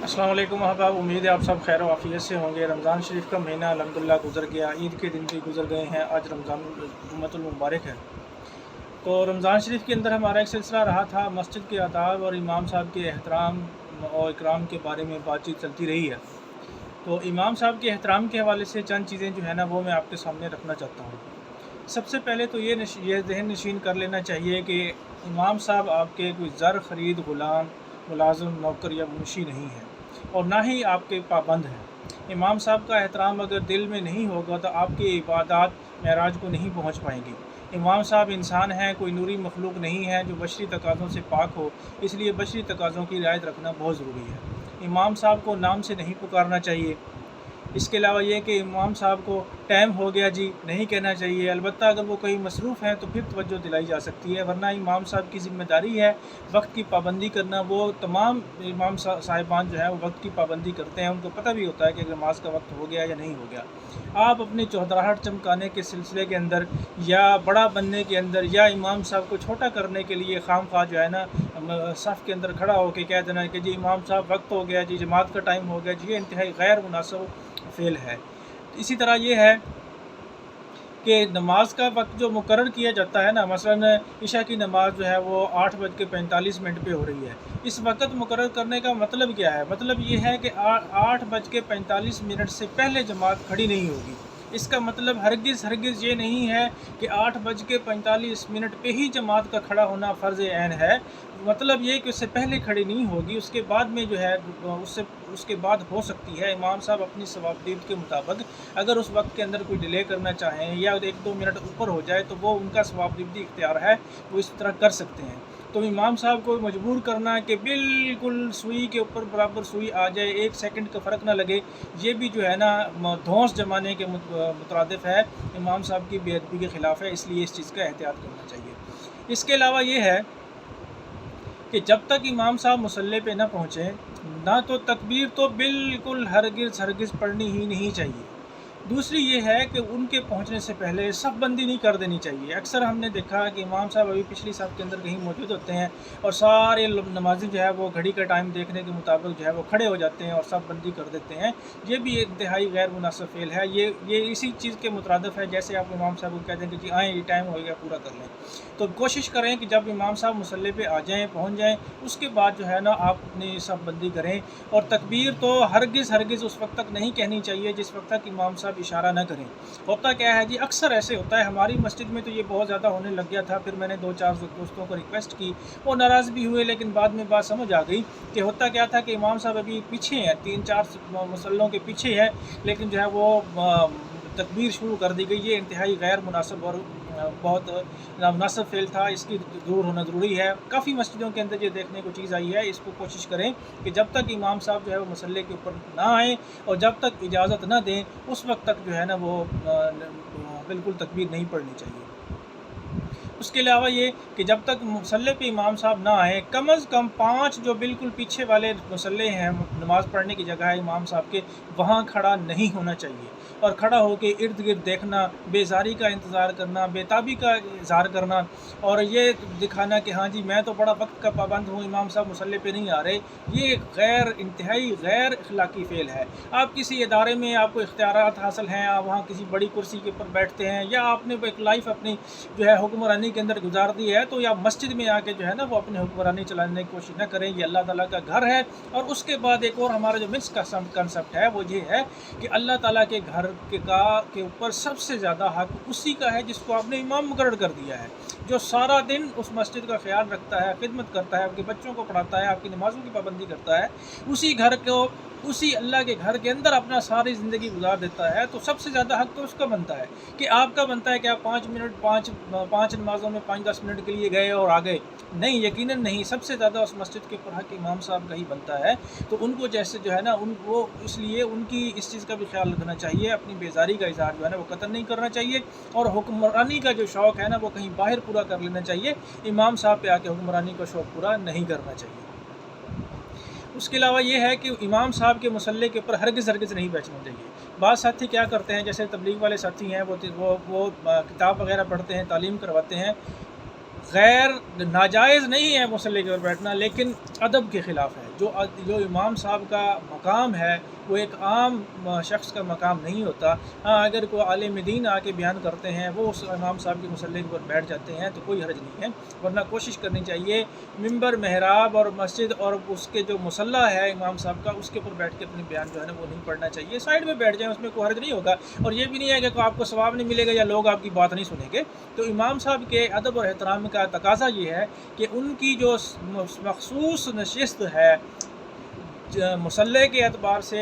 अस्सलाम वालेकुम अहबाब, उम्मीद है आप सब खैर वाफ़ियत से होंगे। रमज़ान शरीफ का महीना अल्हम्दुलिल्लाह गुज़र गया, ईद के दिन भी गुज़र गए हैं। आज रमज़ान जुम्मतुल मुबारक है। तो रमज़ान शरीफ के अंदर हमारा एक सिलसिला रहा था मस्जिद के आदाब और इमाम साहब के एहतराम और इकराम के बारे में बातचीत चलती रही है। तो इमाम साहब के एहतराम के हवाले से चंद चीज़ें जो है ना वो मैं आपके सामने रखना चाहता हूँ। सबसे पहले तो ये ज़हन नशीन कर लेना चाहिए कि इमाम साहब आपके कोई ज़र ख़रीद ग़ुलाम मुलाज़िम नौकर या मुंशी नहीं है और ना ही आपके पाबंद हैं। इमाम साहब का एहतराम अगर दिल में नहीं होगा तो आपकी इबादत मेराज को नहीं पहुंच पाएंगी। इमाम साहब इंसान हैं, कोई नूरी मखलूक नहीं है जो बशरी तकाज़ों से पाक हो, इसलिए बशरी तकाज़ों की रियायत रखना बहुत ज़रूरी है। इमाम साहब को नाम से नहीं पुकारना चाहिए। इसके अलावा ये कि इमाम साहब को टाइम हो गया जी नहीं कहना चाहिए। अलबत्ता अगर वो कहीं मसरूफ़ हैं तो फिर तवज्जो दिलाई जा सकती है, वरना इमाम साहब की ज़िम्मेदारी है वक्त की पाबंदी करना। वो तमाम इमाम साहिबान जो है वो वक्त की पाबंदी करते हैं, उनको पता भी होता है कि नमाज का वक्त हो गया या नहीं हो गया। आप अपनी चौधराहट चमकाने के सिलसिले के अंदर या बड़ा बनने के अंदर या इमाम साहब को छोटा करने के लिए खामख्वाह जो है ना सफ़ के अंदर खड़ा होकर कह देना कि जी इमाम साहब वक्त हो गया जी, जमात का टाइम हो गया जी, ये इंतहाई गैर मुनासिब फ़ेल है। इसी तरह ये है कि नमाज का वक्त जो मुकर्रर किया जाता है ना, मसलन इशा की नमाज जो है वो 8:45 पे हो रही है। इस वक्त मुकर्रर करने का मतलब क्या है? मतलब ये है कि 8:45 से पहले जमात खड़ी नहीं होगी। इसका मतलब हरगिज़ ये नहीं है कि 8:45 पे ही जमात का खड़ा होना फ़र्ज़ ऐन है। मतलब ये कि उससे पहले खड़ी नहीं होगी, उसके बाद में जो है उसके बाद हो सकती है। इमाम साहब अपनी सवाबदीद के मुताबिक अगर उस वक्त के अंदर कोई डिले करना चाहें या 1-2 मिनट ऊपर हो जाए तो वो उनका सवाबदीदी इख्तियार है, वो इस तरह कर सकते हैं। तो इमाम साहब को मजबूर करना कि बिल्कुल सुई के ऊपर बराबर सुई आ जाए, 1 सेकंड का फ़र्क ना लगे, ये भी जो है ना धौंस जमाने के मुतरादिफ है, इमाम साहब की बेअदबी के ख़िलाफ़ है, इसलिए इस चीज़ का एहतियात करना चाहिए। इसके अलावा ये है कि जब तक इमाम साहब मुसल्ले पे ना पहुँचें, ना तो तकबीर तो बिल्कुल हरगिज़ पढ़नी ही नहीं चाहिए। दूसरी ये है कि उनके पहुंचने से पहले सफ़ बंदी नहीं कर देनी चाहिए। अक्सर हमने देखा कि इमाम साहब अभी पिछली सफ़ के अंदर कहीं मौजूद होते हैं और सारे नमाज़ी जो है वो घड़ी का टाइम देखने के मुताबिक जो है वो खड़े हो जाते हैं और सफ़ बंदी कर देते हैं। ये भी एक इंतहाई गैर मुनासिब फ़ेल है। ये इसी चीज़ के मुतरादिफ है जैसे आप इमाम साहब को कह दें कि जी आएँ, ये टाइम हो गया, पूरा कर लें। तो कोशिश करें कि जब इमाम साहब मुसल्ले पे आ जाएँ, पहुँच जाएँ, उसके बाद जो है ना आप अपनी सफ़ बंदी करें। और तकबीर तो हरगिज़ उस वक्त तक नहीं कहनी चाहिए जिस वक्त तक इमाम साहब इशारा न करें। होता क्या है जी, अक्सर ऐसे होता है, हमारी मस्जिद में तो ये बहुत ज़्यादा होने लग गया था। फिर मैंने 2-4 दोस्तों को रिक्वेस्ट की, वो नाराज़ भी हुए, लेकिन बाद में बात समझ आ गई कि होता क्या था कि इमाम साहब अभी पीछे हैं, 3-4 मुसल्लों के पीछे है, लेकिन जो है वो तकबीर शुरू कर दी गई। ये इंतहाई गैर मुनासिब और बहुत नामुनासिब फ़ेल था, इसकी दूर होना ज़रूरी है। काफ़ी मस्जिदों के अंदर ये देखने को चीज़ आई है। इसको कोशिश करें कि जब तक इमाम साहब जो है वो मसल्ले के ऊपर ना आएँ और जब तक इजाज़त ना दें, उस वक्त तक जो है ना वो बिल्कुल तकबीर नहीं पढ़नी चाहिए। उसके अलावा ये कि जब तक मुसल्ले पे इमाम साहब ना आए, कम अज़ कम 5 जो बिल्कुल पीछे वाले मुसल्ले हैं, नमाज़ पढ़ने की जगह है इमाम साहब के, वहाँ खड़ा नहीं होना चाहिए। और खड़ा होकर इर्द गिर्द देखना, बेज़ारी का इंतज़ार करना, बेताबी का इज़हार करना और ये दिखाना कि हाँ जी मैं तो बड़ा वक्त का पाबंद हूँ, इमाम साहब मुसल्ले पे नहीं आ रहे, ये इंतहाई गैर अखलाकी फ़ेल है। आप किसी इदारे में आपको इख्तियारात हासिल हैं, आप वहाँ किसी बड़ी कुर्सी के ऊपर बैठते हैं या आपने एक लाइफ अपनी जो है हुक्मरानी के अंदर गुजार दी है, तो या मस्जिद में आके जो है ना वो अपनी हुक्मरानी चलाने की कोशिश न करें। ये अल्लाह ताला का घर है। और उसके बाद एक और हमारा जो मिक्स का कंसेप्ट है वो ये है कि अल्लाह ताला के घर के ऊपर सबसे ज़्यादा हक उसी का है जिसको आपने इमाम मुकर्रर कर दिया है, जो सारा दिन उस मस्जिद का ख्याल रखता है, खिदमत करता है, आपके बच्चों को पढ़ाता है, आपकी नमाज़ों की पाबंदी करता है, उसी घर को, उसी अल्लाह के घर के अंदर अपना सारी ज़िंदगी गुजार देता है। तो सबसे ज़्यादा हक़ तो उसका बनता है कि आपका बनता है कि आप 5 नमाज़ों में 5-10 मिनट के लिए गए और आ गए। नहीं, यकीनन नहीं, सबसे ज़्यादा उस मस्जिद के ऊपर हक़ इमाम साहब का ही बनता है। तो उनको जैसे जो है ना वो इसलिए उनकी इस चीज़ का भी ख्याल रखना चाहिए, अपनी बेज़ारी का इज़हार जो है ना वो कतई नहीं करना चाहिए और हुक्मरानी का जो शौक़ है ना वो कहीं बाहर पूरा कर लेना चाहिए। इमाम साहब पे आके हुक्मरानी का शौक़ पूरा नहीं करना चाहिए। उसके अलावा ये है कि इमाम साहब के मुसल्ले के ऊपर हरगिज़ नहीं बैठना चाहिए। बाद साथी क्या करते हैं, जैसे तबलीग वाले साथी हैं, वो किताब वगैरह पढ़ते हैं, तालीम करवाते हैं, غیر नाजायज़ नहीं है मुसल्ले के ऊपर बैठना, लेकिन अदब के ख़िलाफ़ है। जो इमाम साहब का मकाम है वो एक आम शख्स का मकाम नहीं होता। हाँ, अगर कोई आलिम दीन आके बयान करते हैं वो उस इमाम साहब के मुसल्ले के ऊपर बैठ जाते हैं तो कोई हर्ज नहीं है, वरना कोशिश करनी चाहिए मिंबर, महराब और मस्जिद और उसके जो मुसल्ला है इमाम साहब का, उसके ऊपर बैठ के अपनी बयान जो है ना वो नहीं पढ़ना चाहिए। साइड में बैठ जाएँ, उसमें कोई हर्ज नहीं होगा। और ये भी नहीं है कि आपको सवाब नहीं मिलेगा या लोग आपकी बात नहीं सुनेंगे। तो इमाम साहब के अदब और एहतराम का तकाज़ा ये है कि उनकी जो मखसूस नशिस्त है मुसल्ले के एतबार से,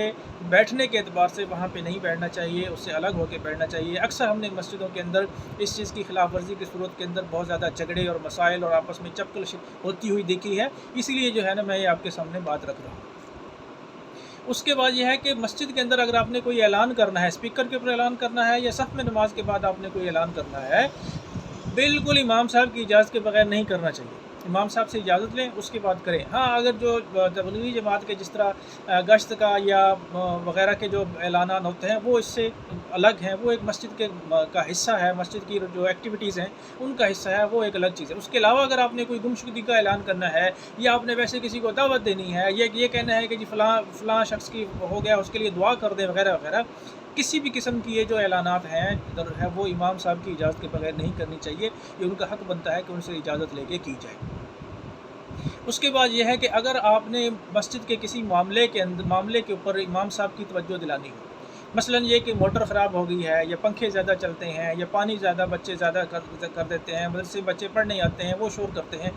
बैठने के एतबार से, वहाँ पे नहीं बैठना चाहिए, उससे अलग होकर बैठना चाहिए। अक्सर हमने मस्जिदों के अंदर इस चीज़ की खिलाफ वर्जी की सूरत के अंदर बहुत ज़्यादा झगड़े और मसाइल और आपस में चपकल होती हुई देखी है, इसीलिए जो है ना मैं ये आपके सामने बात रख रहा हूँ। उसके बाद ये है कि मस्जिद के अंदर अगर आपने कोई ऐलान करना है, स्पीकर के ऊपर ऐलान करना है या सफ़ में नमाज के बाद आपने कोई ऐलान करना है, बिल्कुल इमाम साहब की इजाज़त के बगैर नहीं करना चाहिए। इमाम साहब से इजाज़त लें उसके बाद करें। हाँ, अगर जो तबलीगी जमात के जिस तरह गश्त का या वग़ैरह के जो ऐलानात होते हैं वो इससे अलग हैं, वो एक मस्जिद के का हिस्सा है, मस्जिद की जो एक्टिविटीज़ हैं उनका हिस्सा है, वो एक अलग चीज़ है। उसके अलावा अगर आपने कोई गुमशुदगी का ऐलान करना है या आपने वैसे किसी को दावत देनी है या ये कहना है कि जी फ़लाँ शख्स की हो गया उसके लिए दुआ कर दें वग़ैरह वग़ैरह, किसी भी किस्म की ये जो ऐलानात हैं वो इमाम साहब की इजाज़त के बगैर नहीं करनी चाहिए। ये उनका हक़ बनता है कि उनसे इजाज़त लेके की जाए। उसके बाद ये है कि अगर आपने मस्जिद के किसी मामले के ऊपर इमाम साहब की तवज्जो दिलानी हो, मसलन ये कि मोटर ख़राब हो गई है या पंखे ज़्यादा चलते हैं या पानी ज़्यादा बच्चे ज़्यादा कर देते हैं, मदरसे बच्चे पढ़ नहीं आते हैं, वो शोर करते हैं,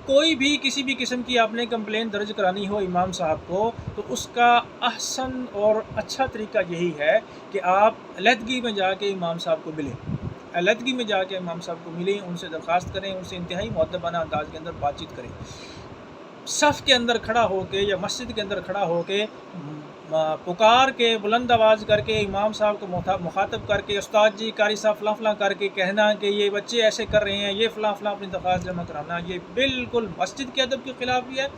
कोई भी किसी भी किस्म की आपने कंप्लेन दर्ज करानी हो इमाम साहब को, तो उसका अहसन और अच्छा तरीका यही है कि आप अलहदगी में जाके इमाम साहब को मिलें, अलहदगी में जाके इमाम साहब को मिलें, उनसे दरख्वास्त करें, उनसे इंतहाई मुअद्दबाना अंदाज के अंदर बातचीत करें। सफ़ के अंदर खड़ा होके या मस्जिद के अंदर खड़ा होके पुकार के बुलंद आवाज़ करके इमाम साहब को मुखातब करके उस्ताद जी कारी साहब फ़लाँ फ़लाँ करके कहना कि ये बच्चे ऐसे कर रहे हैं, ये फ़लाँ फ़लाँ अपनी दरख्वास्त जमा कराना, ये बिल्कुल मस्जिद के अदब के ख़िलाफ़ भी है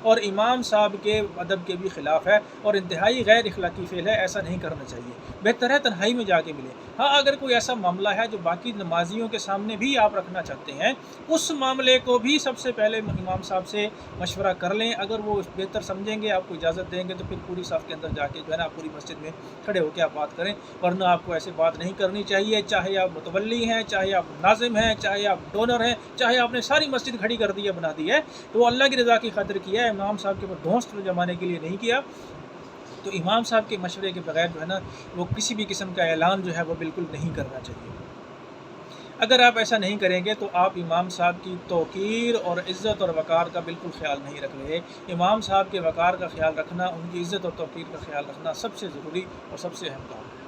और इमाम साहब के अदब के भी ख़िलाफ़ है और इंतहाई गैर अखलाकी फ़ेल है। ऐसा नहीं करना चाहिए, बेहतर है तन्हाई में जाके मिले। हाँ, अगर कोई ऐसा मामला है जो बाकी नमाजियों के सामने भी आप रखना चाहते हैं, उस मामले को भी सबसे पहले इमाम साहब से मशवरा कर लें। अगर वो बेहतर समझेंगे, आपको इजाज़त देंगे, तो फिर पूरी साफ़ के अंदर जाके जो है ना पूरी मस्जिद में खड़े होकर आप बात करें, वरना आपको ऐसे बात नहीं करनी चाहिए। चाहे आप मुतवल्ली हैं, चाहे आप नाज़िम हैं, चाहे आप डोनर हैं, चाहे आपने सारी मस्जिद खड़ी कर दी है, बना दी है, तो वो अल्लाह की रज़ा की खातिर किया है, इमाम साहब के ऊपर धौंस जमाने के लिए नहीं किया। तो इमाम साहब के मशवरे के बगैर जो है ना वो किसी भी किस्म का ऐलान जो है वो बिल्कुल नहीं करना चाहिए। अगर आप ऐसा नहीं करेंगे तो आप इमाम साहब की तौक़ीर और इज़्ज़त और वक़ार का बिल्कुल ख्याल नहीं रख रहे। इमाम साहब के वक़ार का ख्याल रखना, उनकी इज़्ज़त और तौक़ीर का ख्याल रखना सबसे ज़रूरी और सबसे अहम काम है।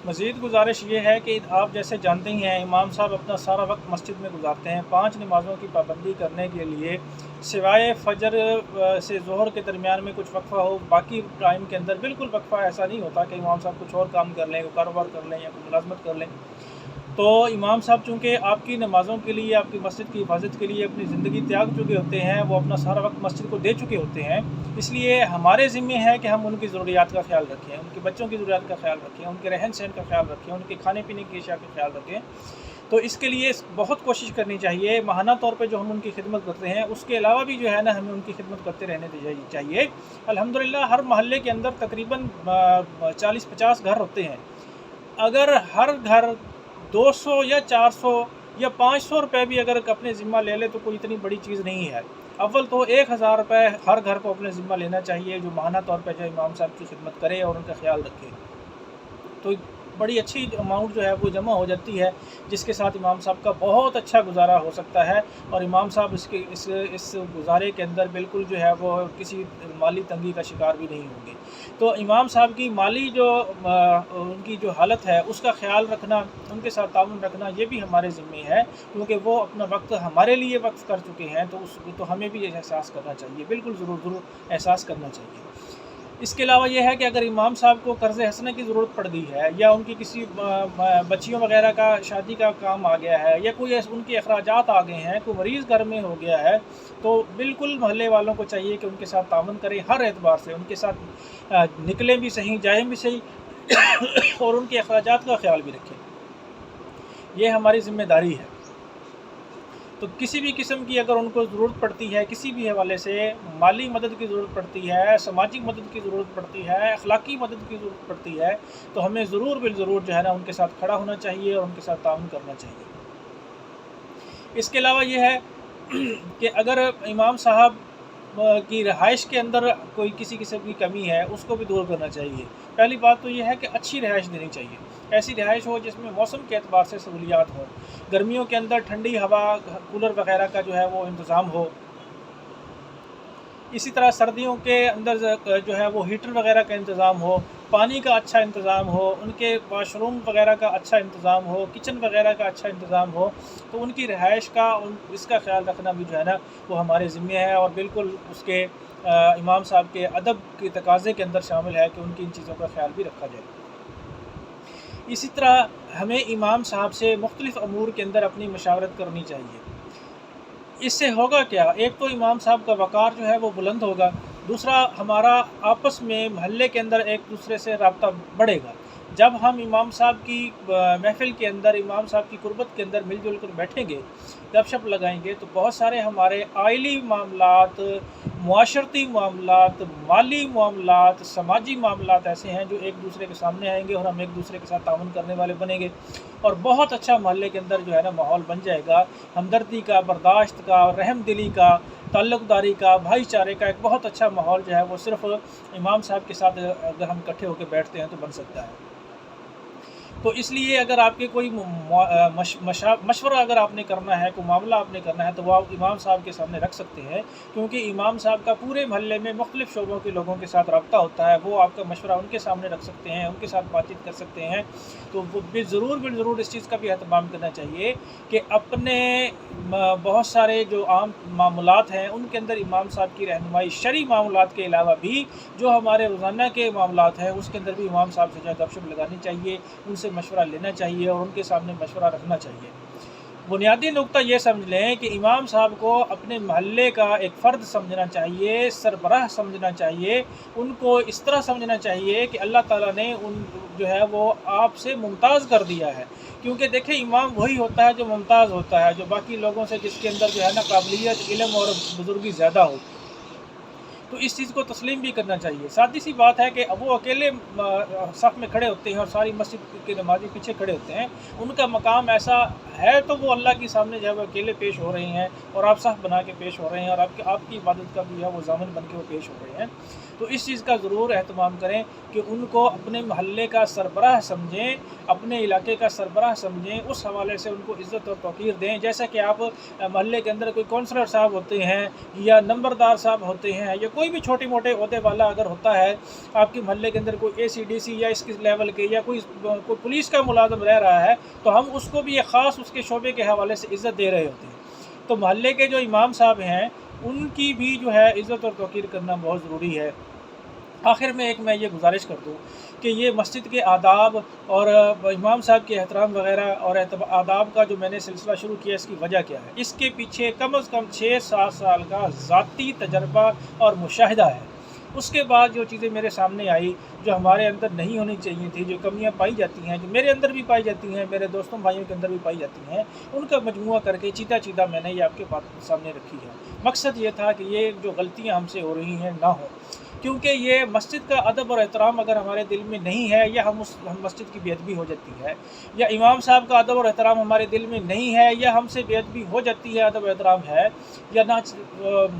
मज़ीद गुजारिश ये है कि आप जैसे जानते ही हैं इमाम साहब अपना सारा वक्त मस्जिद में गुजारते हैं। 5 नमाज़ों की पाबंदी करने के लिए सिवाय फ़जर से ज़ोहर के दरमियान में कुछ वक्फ़ा हो, बाकी टाइम के अंदर बिल्कुल वक्फ़ा ऐसा नहीं होता कि इमाम साहब कुछ और काम कर लें, कोई कारोबार कर लें या कोई मुलाज़मत कर लें। तो इमाम साहब चूँकि आपकी नमाज़ों के लिए, आपकी मस्जिद की हिफाजत के लिए अपनी ज़िंदगी त्याग चुके होते हैं, वो अपना सारा वक्त मस्जिद को दे चुके होते हैं, इसलिए हमारे ज़िम्मे है कि हम उनकी ज़रूरियात का ख्याल रखें, उनके बच्चों की ज़रूरियात का ख्याल रखें, उनके रहन सहन का ख्याल रखें, उनके खाने पीने की अशिया का ख्याल रखें। तो इसके लिए बहुत कोशिश करनी चाहिए। माहाना तौर पे जो हम उनकी खिदमत करते हैं, उसके अलावा भी जो है ना हमें उनकी खिदमत करते रहने चाहिए। अल्हम्दुलिल्लाह हर महल्ले के अंदर तकरीबन 40-50 घर होते हैं। अगर हर घर 200 या 400 या 500 रुपये भी अगर अपने ज़िम्मा ले ले तो कोई इतनी बड़ी चीज़ नहीं है। अव्वल तो 1000 रुपये हर घर को अपने ज़िम्मा लेना चाहिए, जो माहाना तौर पे जो इमाम साहब की खिदमत करे और उनका ख्याल रखे, तो बड़ी अच्छी अमाउंट जो है वो जमा हो जाती है, जिसके साथ इमाम साहब का बहुत अच्छा गुजारा हो सकता है और इमाम साहब इस गुजारे के अंदर बिल्कुल जो है वो किसी माली तंगी का शिकार भी नहीं होंगे। तो इमाम साहब की माली जो उनकी जो हालत है उसका ख्याल रखना, उनके साथ ताउन रखना, ये भी हमारे ज़िम्मे है, क्योंकि वो अपना वक्त हमारे लिए वक्फ कर चुके हैं, तो हमें भी एहसास करना चाहिए, बिल्कुल ज़रूर एहसास करना चाहिए। इसके अलावा ये है कि अगर इमाम साहब को कर्ज़ हसना की ज़रूरत पड़ गई है या उनकी किसी बच्चियों वगैरह का शादी का काम आ गया है या कोई उनके अखराजात आ गए हैं, कोई मरीज़ घर में हो गया है, तो बिल्कुल मोहल्ले वालों को चाहिए कि उनके साथ तावन करें, हर एतबार से उनके साथ निकलें भी सही, जाएँ भी सही और उनके अखराजात का ख्याल भी रखें। ये हमारी ज़िम्मेदारी है। तो किसी भी किस्म की अगर उनको ज़रूरत पड़ती है, किसी भी हवाले से माली मदद की ज़रूरत पड़ती है, सामाजिक मदद की ज़रूरत पड़ती है, अखलाकी मदद की ज़रूरत पड़ती है, तो हमें ज़रूर बिलज़रूर जो है ना उनके साथ खड़ा होना चाहिए और उनके साथ ताउन करना चाहिए। इसके अलावा ये है कि अगर इमाम साहब की रहाइश के अंदर कोई किसी किस्म की कमी है, उसको भी दूर करना चाहिए। पहली बात तो ये है कि अच्छी रिहाइश देनी चाहिए, ऐसी रिहाइश हो जिसमें मौसम के एतबार से सहूलियात हों। गर्मियों के अंदर ठंडी हवा, कूलर वगैरह का जो है वो इंतज़ाम हो। इसी तरह सर्दियों के अंदर जो है वो हीटर वगैरह का इंतज़ाम हो, पानी का अच्छा इंतज़ाम हो, उनके वाशरूम वगैरह का अच्छा इंतज़ाम हो, किचन वगैरह का अच्छा इंतज़ाम हो। तो उनकी रिहाइश का इसका ख़्याल रखना भी जो है ना वो हमारे ज़िम्मे है और बिल्कुल उसके इमाम साहब के अदब के तकाज़े के अंदर शामिल है कि उनकी इन चीज़ों का ख़्याल भी रखा जाए। इसी तरह हमें इमाम साहब से मुख्तलिफ़ अमूर के अंदर अपनी मशावरत करनी चाहिए। इससे होगा क्या, एक तो इमाम साहब का वक़ार जो है वो बुलंद होगा, दूसरा हमारा आपस में महल्ले के अंदर एक दूसरे से राब्ता बढ़ेगा। जब हम इमाम साहब की महफ़िल के अंदर, इमाम साहब की कुर्बत के अंदर मिलजुल कर बैठेंगे, गपशप लगाएंगे, तो बहुत सारे हमारे आइली मामलात, मुआशरती मामलात, माली मामलात, समाजी मामलात ऐसे हैं जो एक दूसरे के सामने आएंगे और हम एक दूसरे के साथ ताउन करने वाले बनेंगे और बहुत अच्छा महल्ले के अंदर जो है ना माहौल बन जाएगा। हमदर्दी का, बर्दाश्त का, रहमदिली का, ताल्लुक़दारी का, भाईचारे का एक बहुत अच्छा माहौल जो है वो सिर्फ़ इमाम साहब के साथ अगर हम इकट्ठे होकर बैठते हैं तो बन सकता है। तो इसलिए अगर आपके कोई मशवरा अगर आपने करना है, कोई मामला आपने करना है, तो वो आप इमाम साहब के सामने रख सकते हैं, क्योंकि इमाम साहब का पूरे महल्ले में मुख्तलिफ़ शोबों के लोगों के साथ रब्ता होता है। वो आपका मशवरा उनके सामने रख सकते हैं, उनके साथ बातचीत कर सकते हैं। तो वो बिलज़रूर इस चीज़ का भी एहतमाम करना चाहिए कि अपने बहुत सारे जो आम मामलात हैं उनके अंदर इमाम साहब की रहनुमाई, शरई मामलात के अलावा भी जो हमारे रोज़ाना के मामलात हैं उसके अंदर भी इमाम साहब से जो है गपशप लगानी चाहिए, उनसे मशवरा लेना चाहिए और उनके सामने मशवरा रखना चाहिए। बुनियादी नुक्ता ये समझ लें कि इमाम साहब को अपने महल्ले का एक फ़र्द समझना चाहिए, सरबराह समझना चाहिए, उनको इस तरह समझना चाहिए कि अल्लाह ताला ने उन जो है वो आपसे मुमताज़ कर दिया है। क्योंकि देखें, इमाम वही होता है जो मुमताज़ होता है, जो बाकी लोगों से जिसके अंदर जो है ना काबिलियत, इल्म और बुज़ुर्गी ज़्यादा हो। तो इस चीज़ को तस्लीम भी करना चाहिए। सादी सी बात है कि वो अकेले सफ़ में खड़े होते हैं और सारी मस्जिद के नमाज़ी पीछे खड़े होते हैं, उनका मकाम ऐसा है तो वो अल्लाह के सामने जो है वो अकेले पेश हो रहे हैं और आप सफ़ बना के पेश हो रहे हैं और आपकी इबादत का भी है वो ज़ामिन बन के वो पेश हो रहे हैं। तो इस चीज़ का ज़रूर एहतमाम करें कि उनको अपने महल्ले का सरबराह समझें, अपने इलाके का सरबराह समझें, उस हवाले से उनको इज़्ज़त और तौक़ीर दें। जैसा कि आप महल्ले के अंदर कोई काउंसलर साहब होते हैं या नंबरदार साहब होते हैं या कोई भी छोटे मोटे ओहदे वाला अगर होता है आपके महल्ले के अंदर, कोई ACDC या इस लेवल के या कोई पुलिस का मुलाज़िम रह रहा है, तो हम उसको भी एक ख़ास उसके शोबे के हवाले से इज़्ज़त दे रहे होते हैं। तो महल्ले के जो इमाम साहब हैं उनकी भी जो है इज़्ज़त और तौक़ीर करना बहुत ज़रूरी है। आखिर में एक मैं ये गुजारिश कर दूँ कि ये मस्जिद के आदाब और इमाम साहब के एहतराम वग़ैरह और आदाब का जो मैंने सिलसिला शुरू किया, इसकी वजह क्या है? इसके पीछे कम से कम 6-7 साल का ज़ाती तजर्बा और मुशाहिदा है। उसके बाद जो चीज़ें मेरे सामने आई, जो हमारे अंदर नहीं होनी चाहिए थी, जो कमियां पाई जाती हैं, जो मेरे अंदर भी पाई जाती हैं, मेरे दोस्तों भाइयों के अंदर भी पाई जाती हैं, उनका मजमुआ करके चीता मैंने ये आपके सामने रखी है। मकसद ये था कि ये जो गलतियां हमसे हो रही हैं ना हो, क्योंकि ये मस्जिद का अदब और एहतराम अगर हमारे दिल में नहीं है, या हम मस्जिद की बेअदबी हो जाती है, या इमाम साहब का अदब और एहतराम हमारे दिल में नहीं है, या हमसे बेअदबी हो जाती है, अदब एहतराम है या ना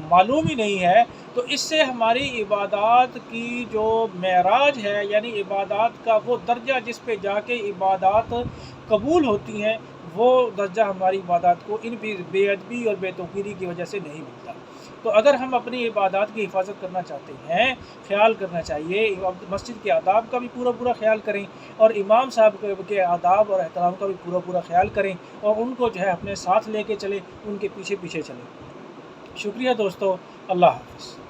मालूम ही नहीं है, तो इससे हमारी इबादत की जो मेराज है, यानी इबादत का वो दर्जा जिस पे जाके इबादत कबूल होती हैं, वो दर्जा हमारी इबादत को इन बेअदबी और बेतौकीरी की वजह से नहीं मिलता। तो अगर हम अपनी इबादत की हिफाजत करना चाहते हैं, ख्याल करना चाहिए, मस्जिद के आदाब का भी पूरा ख्याल करें और इमाम साहब के आदाब और एहतराम का भी पूरा ख्याल करें और उनको जो है अपने साथ लेके चलें, उनके पीछे चलें। शुक्रिया दोस्तों, अल्लाह हाफ़िज़।